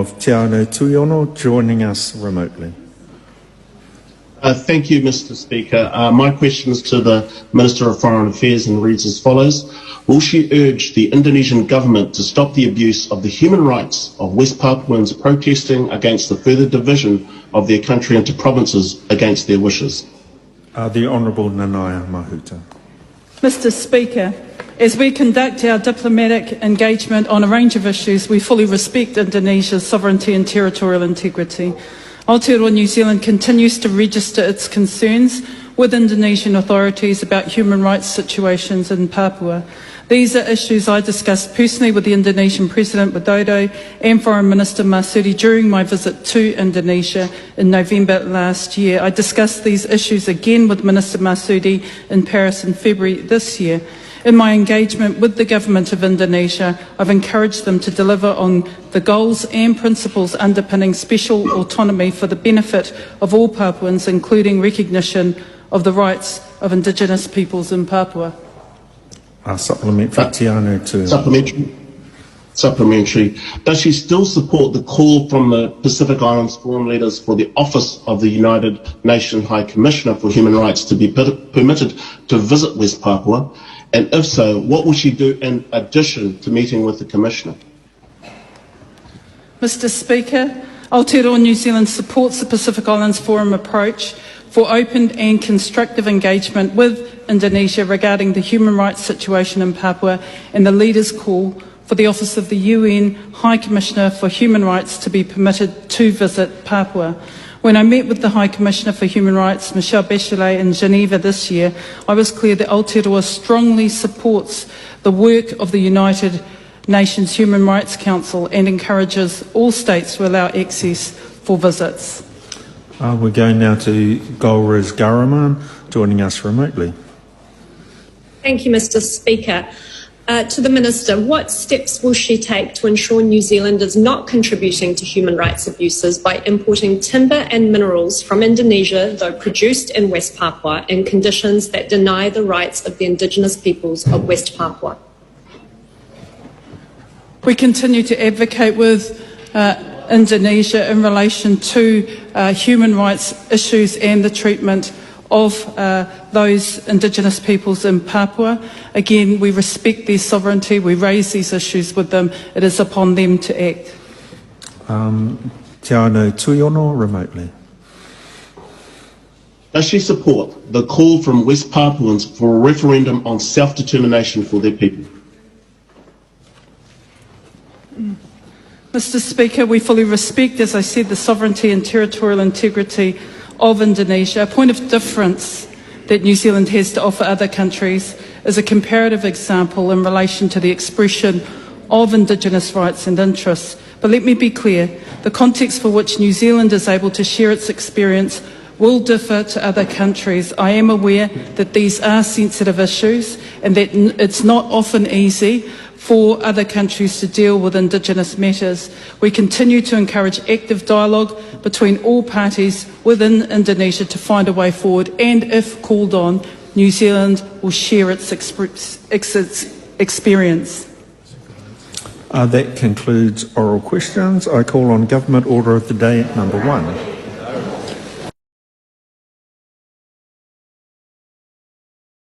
of Te Anau Tuiono joining us remotely. Thank you, Mr. Speaker. My question is to the Minister of Foreign Affairs and reads as follows. Will she urge the Indonesian government to stop the abuse of the human rights of West Papuans protesting against the further division of their country into provinces against their wishes? The Honourable Nanaia Mahuta. Mr. Speaker, as we conduct our diplomatic engagement on a range of issues, we fully respect Indonesia's sovereignty and territorial integrity. Aotearoa New Zealand continues to register its concerns with Indonesian authorities about human rights situations in Papua. These are issues I discussed personally with the Indonesian President Widodo and Foreign Minister Marsudi during my visit to Indonesia in November last year. I discussed these issues again with Minister Marsudi in Paris in February this year. In my engagement with the Government of Indonesia, I've encouraged them to deliver on the goals and principles underpinning special autonomy for the benefit of all Papuans, including recognition of the rights of Indigenous peoples in Papua. Supplementary. Does she still support the call from the Pacific Islands Forum leaders for the Office of the United Nations High Commissioner for Human Rights to be permitted to visit West Papua? And if so, what will she do in addition to meeting with the Commissioner? Mr. Speaker, Aotearoa New Zealand supports the Pacific Islands Forum approach for open and constructive engagement with Indonesia regarding the human rights situation in Papua and the leaders' call for the Office of the UN High Commissioner for Human Rights to be permitted to visit Papua. When I met with the High Commissioner for Human Rights, Michelle Bachelet, in Geneva this year, I was clear that Aotearoa strongly supports the work of the United Nations Human Rights Council and encourages all states to allow access for visits. We're going now to Golriz Garaman, joining us remotely. Thank you, Mr. Speaker. To the Minister, what steps will she take to ensure New Zealand is not contributing to human rights abuses by importing timber and minerals from Indonesia, though produced in West Papua, in conditions that deny the rights of the Indigenous peoples of West Papua? We continue to advocate with Indonesia in relation to human rights issues and the treatment of those Indigenous peoples in Papua. Again, we respect their sovereignty, we raise these issues with them, it is upon them to act. Te Anau Tuiono remotely. Does she support the call from West Papuans for a referendum on self-determination for their people? Mr. Speaker, we fully respect, as I said, the sovereignty and territorial integrity of Indonesia. A point of difference that New Zealand has to offer other countries is a comparative example in relation to the expression of Indigenous rights and interests. But let me be clear, the context for which New Zealand is able to share its experience will differ to other countries. I am aware that these are sensitive issues and that it's not often easy for other countries to deal with Indigenous matters. We continue to encourage active dialogue between all parties within Indonesia to find a way forward, and if called on, New Zealand will share its experience. That concludes oral questions. I call on Government Order of the Day number 1.